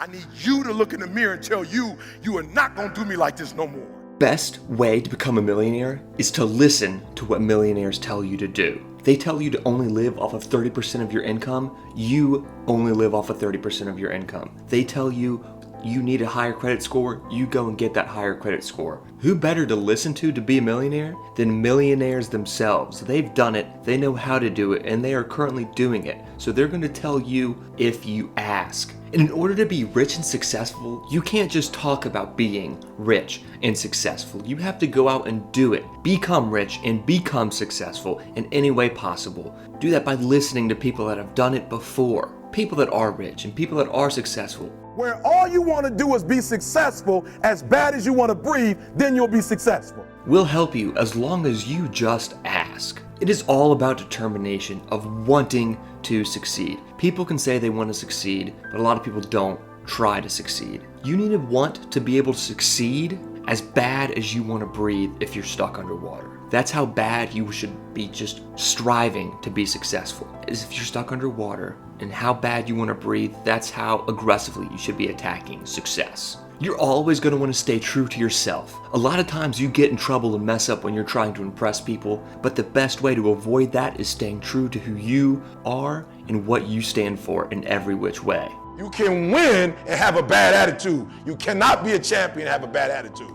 I need you to look in the mirror and tell you, you are not gonna do me like this no more. Best way to become a millionaire is to listen to what millionaires tell you to do. They tell you to only live off of 30% of your income. You only live off of 30% of your income. They tell you you need a higher credit score, you go and get that higher credit score. Who better to listen to be a millionaire than millionaires themselves? They've done it, they know how to do it, and they are currently doing it. So they're gonna tell you if you ask. And in order to be rich and successful, you can't just talk about being rich and successful. You have to go out and do it. Become rich and become successful in any way possible. Do that by listening to people that have done it before. People that are rich and people that are successful. Where all you want to do is be successful as bad as you want to breathe, then you'll be successful. We'll help you as long as you just ask. It is all about determination of wanting to succeed. People can say they want to succeed, but a lot of people don't try to succeed. You need to want to be able to succeed as bad as you want to breathe if you're stuck underwater. That's how bad you should be just striving to be successful. Is if you're stuck underwater and how bad you want to breathe, that's how aggressively you should be attacking success. You're always going to want to stay true to yourself. A lot of times you get in trouble and mess up when you're trying to impress people, but the best way to avoid that is staying true to who you are and what you stand for in every which way. You can win and have a bad attitude. You cannot be a champion and have a bad attitude.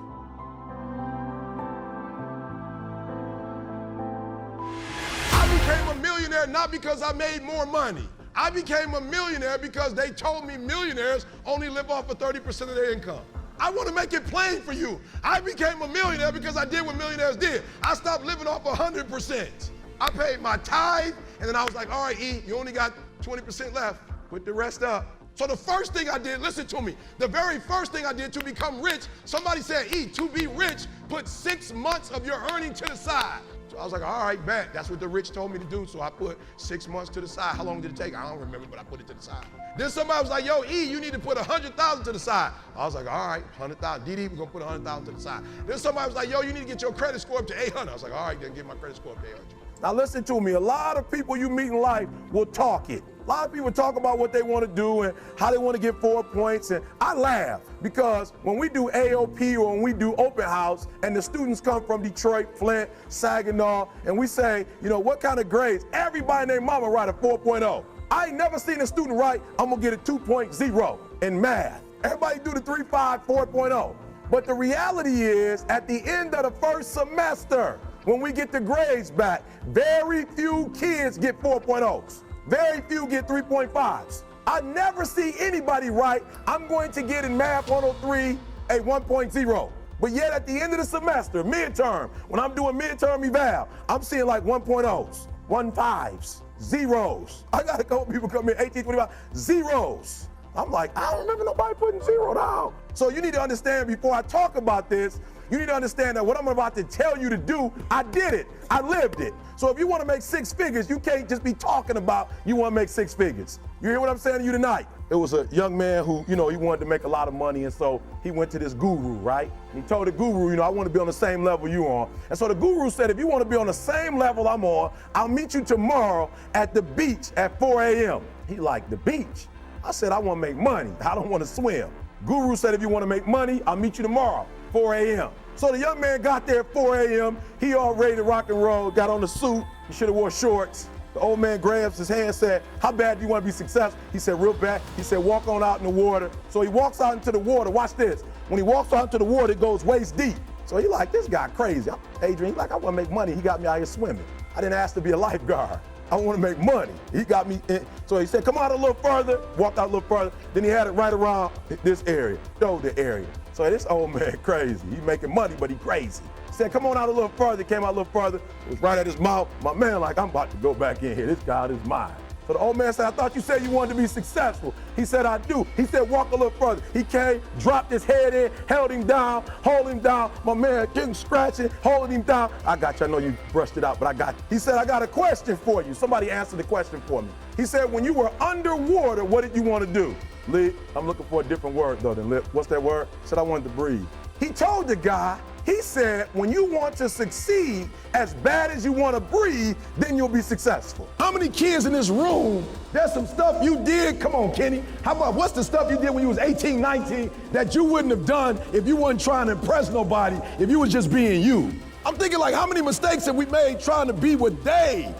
I became a millionaire not because I made more money. I became a millionaire because they told me millionaires only live off of 30% of their income. I want to make it plain for you. I became a millionaire because I did what millionaires did. I stopped living off 100%. I paid my tithe, and then I was like, all right, E, you only got 20% left. Put the rest up. So the first thing I did, listen to me, the very first thing I did to become rich, somebody said, E, to be rich, put 6 months of your earning to the side. So I was like, all right, bet. That's what the rich told me to do. So I put 6 months to the side. How long did it take? I don't remember, but I put it to the side. Then somebody was like, yo, E, you need to put 100,000 to the side. I was like, all right, 100,000. DD, we're gonna put 100,000 to the side. Then somebody was like, yo, you need to get your credit score up to 800. I was like, all right, then get my credit score up to 800. Now listen to me, a lot of people you meet in life will talk it. A lot of people talk about what they want to do and how they want to get 4 points, and I laugh because when we do AOP or when we do open house and the students come from Detroit, Flint, Saginaw, and we say, you know, what kind of grades? Everybody and their mama write a 4.0. I ain't never seen a student write, I'm gonna get a 2.0 in math. Everybody do the 3.5, 4.0. But the reality is, at the end of the first semester, when we get the grades back, very few kids get 4.0s. Very few get 3.5s. I never see anybody write, I'm going to get in math 103 a 1.0. But yet at the end of the semester, midterm, when I'm doing midterm eval, I'm seeing like 1.0s, 1.5s, zeros. I got a couple people come in, 18, 25, zeros. I'm like, I don't remember nobody putting 0 down. So you need to understand before I talk about this, you need to understand that what I'm about to tell you to do, I did it, I lived it. So if you want to make 6 figures, you can't just be talking about you want to make 6 figures. You hear what I'm saying to you tonight? It was a young man who, you know, he wanted to make a lot of money, and so he went to this guru, right? And he told the guru, you know, I want to be on the same level you on. And so the guru said, if you want to be on the same level I'm on, I'll meet you tomorrow at the beach at 4 a.m. He like, the beach? I said, I want to make money. I don't want to swim. Guru said, if you want to make money, I'll meet you tomorrow, 4 a.m. So the young man got there at 4 a.m. He all ready to rock and roll, got on the suit. He should have wore shorts. The old man grabs his hand, said, how bad do you want to be successful? He said, real bad. He said, walk on out in the water. So he walks out into the water. Watch this. When he walks out into the water, it goes waist deep. So he like, this guy crazy. Adrian, he like, I want to make money. He got me out here swimming. I didn't ask to be a lifeguard. I want to make money. He got me in. So he said, come out a little further, walked out a little further. Then he had it right around this area, shoulder area. So this old man crazy. He making money, but he crazy. He said, come on out a little further. Came out a little further. It was right at his mouth. My man like, I'm about to go back in here. This guy is mine. So the old man said, I thought you said you wanted to be successful. He said, I do. He said, walk a little further. He came, dropped his head in, held him down, hold him down. My man getting scratching, holding him down. I got you. I know you brushed it out, but I got you. He said, I got a question for you. Somebody answered the question for me. He said, when you were underwater, what did you want to do? Lee, I'm looking for a different word though than lip. What's that word? He said, I wanted to breathe. He told the guy He said, when you want to succeed as bad as you want to breathe, then you'll be successful. How many kids in this room, there's some stuff you did, come on, Kenny, what's the stuff you did when you was 18, 19 that you wouldn't have done if you weren't trying to impress nobody, if you was just being you? I'm thinking like, how many mistakes have we made trying to be what they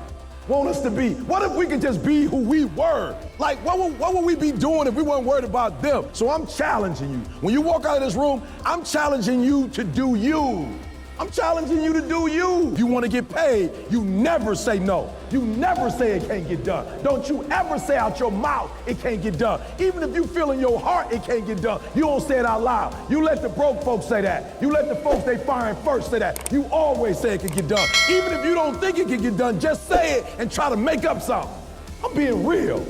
want us to be? What if we could just be who we were? Like, what would we be doing if we weren't worried about them? So I'm challenging you. When you walk out of this room, I'm challenging you to do you. I'm challenging you to do you. You want to get paid, you never say no. You never say it can't get done. Don't you ever say out your mouth it can't get done. Even if you feel in your heart it can't get done, you don't say it out loud. You let the broke folks say that. You let the folks they firing first say that. You always say it can get done. Even if you don't think it can get done, just say it and try to make up something. I'm being real.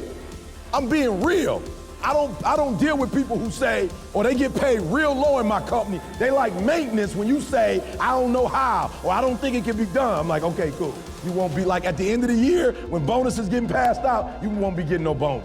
I'm being real. I don't deal with people who say, or they get paid real low in my company. They like maintenance when you say, I don't know how, or I don't think it can be done. I'm like, okay, cool. You won't be like at the end of the year when bonuses getting passed out, you won't be getting no bonus.